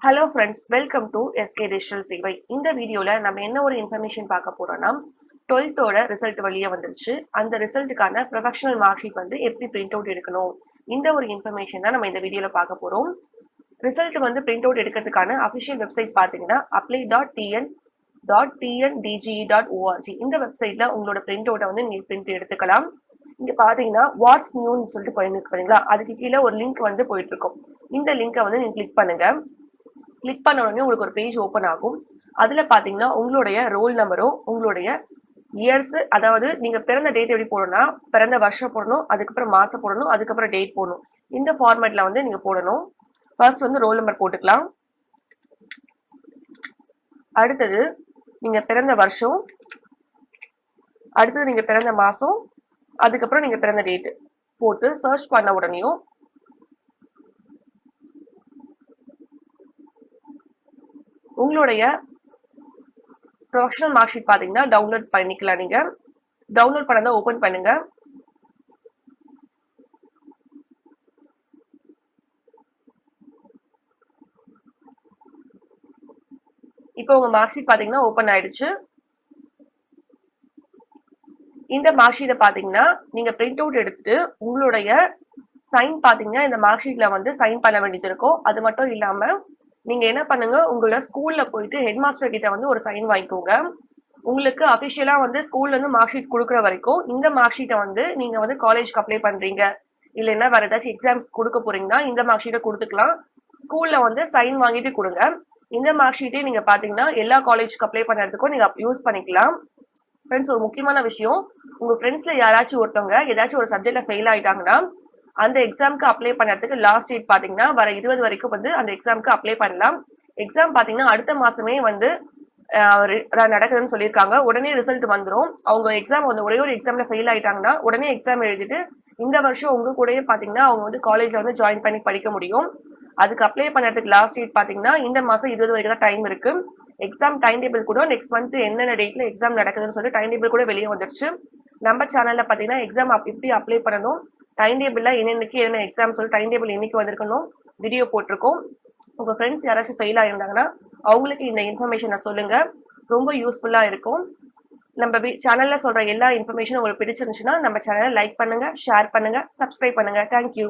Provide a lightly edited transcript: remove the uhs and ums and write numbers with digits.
Hello friends, welcome to SK digital சேவை. இந்த வீடியோவில் நம்ம என்ன ஒரு இன்ஃபர்மேஷன் பார்க்க போறோம்னா, 12த்தோட ரிசல்ட் வெளியே வந்துருச்சு. அந்த ரிசல்ட்டுக்கான ப்ரொஃபஷனல் மார்க் ஷீட் வந்து எப்படி பிரிண்ட் அவுட் எடுக்கணும், இந்த ஒரு இன்ஃபர்மேஷன் தான் நம்ம இந்த வீடியோவில் பார்க்க போகிறோம். ரிசல்ட் வந்து பிரிண்ட் அவுட் எடுக்கிறதுக்கான அஃபிஷியல் வெப்சைட் பார்த்தீங்கன்னா apply.tndge.org. இந்த வெப்சைட்ல உங்களோட பிரிண்ட் அவுட்டை வந்து நீங்கள் பிரிண்ட் எடுத்துக்கலாம். இங்க பாத்தீங்கன்னா வாட்ஸ் நியூன்னு சொல்லிட்டு போயிருக்கு பாத்தீங்களா, அதுக்கு கீழே ஒரு லிங்க் வந்து போயிட்டு இருக்கும். இந்த லிங்கை வந்து நீங்க கிளிக் பண்ணுங்க. கிளிக் பண்ண உடனே உங்களுக்கு ஒரு பேஜ் ஓப்பன் ஆகும். அதுல பாத்தீங்கன்னா உங்களுடைய ரோல் நம்பரும் உங்களுடைய இயர்ஸ், அதாவது நீங்க பிறந்த டேட் எப்படி போடணும்னா பிறந்த வருஷம் போடணும், அதுக்கப்புறம் மாசம் போடணும், அதுக்கப்புறம் டேட் போடணும். இந்த ஃபார்மேட்ல வந்து நீங்க போடணும். ஃபர்ஸ்ட் வந்து ரோல் நம்பர் போட்டுக்கலாம். அடுத்தது நீங்க பிறந்த வருஷம், அடுத்தது நீங்க பிறந்த மாசம், அதுக்கப்புறம் நீங்க பிறந்த டேட் போட்டு சர்ச் பண்ண உடனேயும் உங்களுடைய ப்ரொஃபஷனல் மார்க் ஷீட் பாத்தீங்கன்னா டவுன்லோட் பண்ணிக்கலாம். நீங்க டவுன்லோட் பண்ணதை ஓபன் பண்ணுங்க. இப்போ உங்க மார்க் ஷீட் பாத்தீங்கன்னா ஓபன் ஆயிடுச்சு. இந்த மார்க் ஷீட்டை பாத்தீங்கன்னா நீங்க பிரிண்ட் அவுட் எடுத்துட்டு உங்களுடைய சைன் பாத்தீங்கன்னா இந்த மார்க் ஷீட்ல வந்து சைன் பண்ண வேண்டியது இருக்கும். அது மட்டும் இல்லாம நீங்க என்ன பண்ணுங்க, உங்களோட ஸ்கூல்ல போயிட்டு ஹெட் மாஸ்டர் கிட்ட வந்து ஒரு சைன் வாங்கிக்கோங்க. உங்களுக்கு அபிஷியலா வந்து ஸ்கூல்ல இருந்து மார்க் ஷீட் கொடுக்குற வரைக்கும் இந்த மார்க் ஷீட்டை வந்து நீங்க வந்து காலேஜ்க்கு அப்ளை பண்றீங்க, இல்லைன்னா வேற ஏதாச்சும் எக்ஸாம்ஸ் கொடுக்க போறீங்கன்னா இந்த மார்க் ஷீட்டை கொடுத்துக்கலாம். ஸ்கூல்ல வந்து சைன் வாங்கிட்டு கொடுங்க. இந்த மார்க் ஷீட்டே நீங்க பாத்தீங்கன்னா எல்லா காலேஜ்க்கு அப்ளை பண்றதுக்கும் நீங்க யூஸ் பண்ணிக்கலாம். ஃப்ரெண்ட்ஸ், ஒரு முக்கியமான விஷயம், உங்க ஃப்ரெண்ட்ஸ்ல யாராச்சும் ஒருத்தவங்க ஏதாச்சும் ஒரு சப்ஜெக்ட்ல ஃபெயில் ஆயிட்டாங்கன்னா அந்த எக்ஸாமுக்கு அப்ளை பண்றதுக்கு லாஸ்ட் டேட் பாத்தீங்கன்னா வர 20 வரைக்கும் வந்து அந்த எக்ஸாமுக்கு அப்ளை பண்ணலாம். எக்ஸாம் பாத்தீங்கன்னா அடுத்த மாசமே வந்து நடக்குதுன்னு சொல்லியிருக்காங்க. உடனே ரிசல்ட் வந்துடும். அவங்க எக்ஸாம் வந்து ஒரே ஒரு எக்ஸாம்ல ஃபெயில் ஆயிட்டாங்கன்னா உடனே எக்ஸாம் எழுதிட்டு இந்த வருஷம் உங்க கூடயே பாத்தீங்கன்னா அவங்க வந்து காலேஜ்ல வந்து ஜாயின் பண்ணி படிக்க முடியும். அதுக்கு அப்ளை பண்றதுக்கு லாஸ்ட் டேட் பாத்தீங்கன்னா இந்த மாசம் 20 வரைக்கும் தான் டைம் இருக்கு. எக்ஸாம் டைம் டேபிள் கூட நெக்ஸ்ட் மந்த் என்னென்ன டேட்ல எக்ஸாம் நடக்குதுன்னு சொல்லி டைம் டேபிள் கூட வெளியே வந்துருச்சு. நம்ம சேனல்ல பாத்தீங்கன்னா எக்ஸாம் எப்படி அப்ளை பண்ணணும், டைம் டேபிள்ல என்னென்னைக்கு என்ன எக்ஸாம் சொல்லி டைம் டேபிள் என்னைக்கு வந்திருக்கணும் வீடியோ போட்டிருக்கோம். உங்க ஃப்ரெண்ட்ஸ் யாராச்சும் ஃபெயில் ஆயிருந்தாங்கன்னா அவங்களுக்கு இந்த இன்ஃபர்மேஷனை சொல்லுங்க, ரொம்ப யூஸ்ஃபுல்லா இருக்கும். நம்ம சேனல்ல சொல்ற எல்லா இன்ஃபர்மேஷனும் உங்களுக்கு பிடிச்சிருந்துச்சுன்னா நம்ம சேனலை லைக் பண்ணுங்க, ஷேர் பண்ணுங்க, சப்ஸ்கிரைப் பண்ணுங்க. தேங்க்யூ.